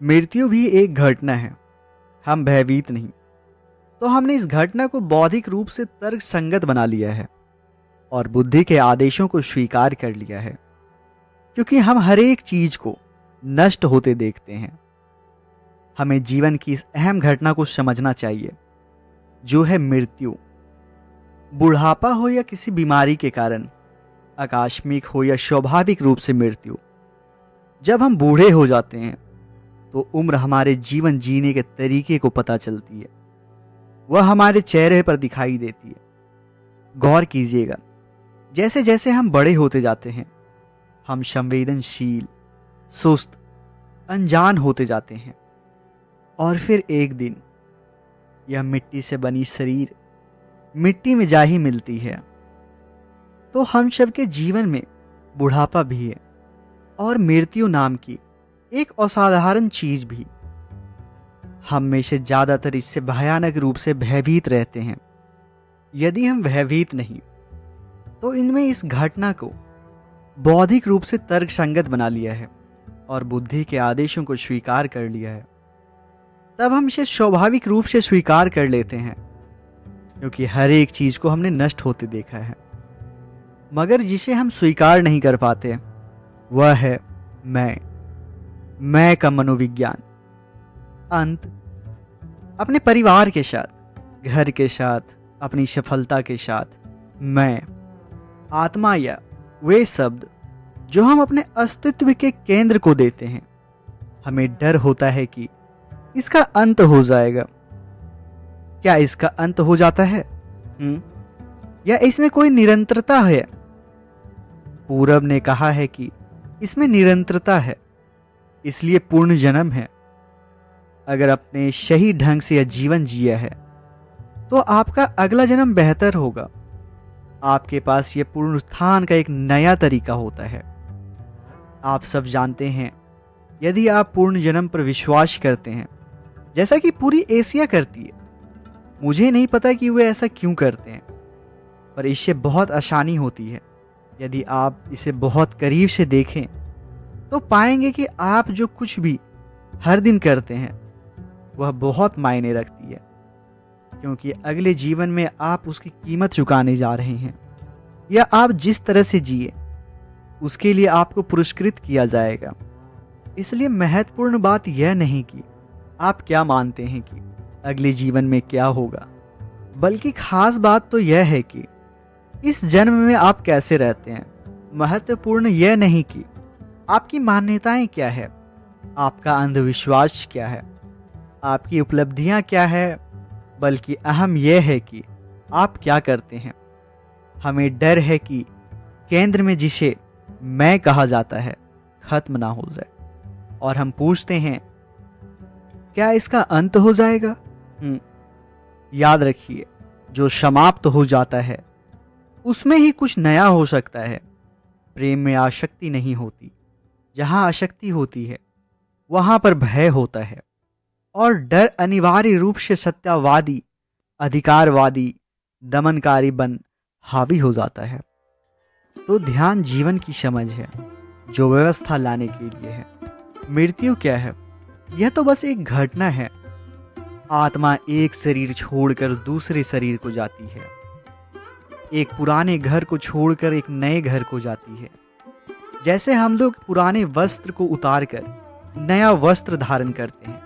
मृत्यु भी एक घटना है, हम भयभीत नहीं। तो हमने इस घटना को बौद्धिक रूप से तर्क संगत बना लिया है और बुद्धि के आदेशों को स्वीकार कर लिया है, क्योंकि हम हर एक चीज को नष्ट होते देखते हैं। हमें जीवन की इस अहम घटना को समझना चाहिए, जो है मृत्यु। बुढ़ापा हो या किसी बीमारी के कारण, आकस्मिक हो या स्वाभाविक रूप से मृत्यु। जब हम बूढ़े हो जाते हैं तो उम्र हमारे जीवन जीने के तरीके को पता चलती है, वह हमारे चेहरे पर दिखाई देती है। गौर कीजिएगा, जैसे जैसे हम बड़े होते जाते हैं, हम संवेदनशील, सुस्त, अनजान होते जाते हैं। और फिर एक दिन यह मिट्टी से बनी शरीर मिट्टी में जा ही मिलती है। तो हम सबके जीवन में बुढ़ापा भी है और मृत्यु नाम की एक असाधारण चीज भी। हम में से ज्यादातर इससे भयानक रूप से भयभीत रहते हैं। यदि हम भयभीत नहीं, तो इनमें इस घटना को बौद्धिक रूप से तर्क संगत बना लिया है और बुद्धि के आदेशों को स्वीकार कर लिया है, तब हम इसे स्वाभाविक रूप से स्वीकार कर लेते हैं, क्योंकि हर एक चीज को हमने नष्ट होते देखा है। मगर जिसे हम स्वीकार नहीं कर पाते वह है मैं का मनोविज्ञान। अंत अपने परिवार के साथ, घर के साथ, अपनी सफलता के साथ, मैं, आत्मा या वे शब्द जो हम अपने अस्तित्व के केंद्र को देते हैं। हमें डर होता है कि इसका अंत हो जाएगा। क्या इसका अंत हो जाता है? या इसमें कोई निरंतरता है? पूरब ने कहा है कि इसमें निरंतरता है, इसलिए पूर्ण जन्म है। अगर आपने सही ढंग से यह जीवन जिया है तो आपका अगला जन्म बेहतर होगा। आपके पास यह पुनरुत्थान का एक नया तरीका होता है। आप सब जानते हैं, यदि आप पूर्ण जन्म पर विश्वास करते हैं, जैसा कि पूरी एशिया करती है, मुझे नहीं पता कि वे ऐसा क्यों करते हैं, पर इससे बहुत आसानी होती है। यदि आप इसे बहुत करीब से देखें तो पाएंगे कि आप जो कुछ भी हर दिन करते हैं वह बहुत मायने रखती है, क्योंकि अगले जीवन में आप उसकी कीमत चुकाने जा रहे हैं, या आप जिस तरह से जिए उसके लिए आपको पुरस्कृत किया जाएगा। इसलिए महत्वपूर्ण बात यह नहीं कि आप क्या मानते हैं कि अगले जीवन में क्या होगा, बल्कि खास बात तो यह है कि इस जन्म में आप कैसे रहते हैं। महत्वपूर्ण यह नहीं कि आपकी मान्यताएं क्या है, आपका अंधविश्वास क्या है, आपकी उपलब्धियां क्या है, बल्कि अहम यह है कि आप क्या करते हैं। हमें डर है कि केंद्र में जिसे मैं कहा जाता है खत्म ना हो जाए, और हम पूछते हैं क्या इसका अंत हो जाएगा? याद रखिए, जो समाप्त हो जाता है उसमें ही कुछ नया हो सकता है। प्रेम में आसक्ति नहीं होती, जहां आसक्ति होती है वहां पर भय होता है, और डर अनिवार्य रूप से सत्यावादी, अधिकारवादी, दमनकारी बन हावी हो जाता है। तो ध्यान जीवन की समझ है, जो व्यवस्था लाने के लिए है। मृत्यु क्या है? यह तो बस एक घटना है। आत्मा एक शरीर छोड़कर दूसरे शरीर को जाती है, एक पुराने घर को छोड़कर एक नए घर को जाती है। जैसे हम लोग पुराने वस्त्र को उतारकर नया वस्त्र धारण करते हैं,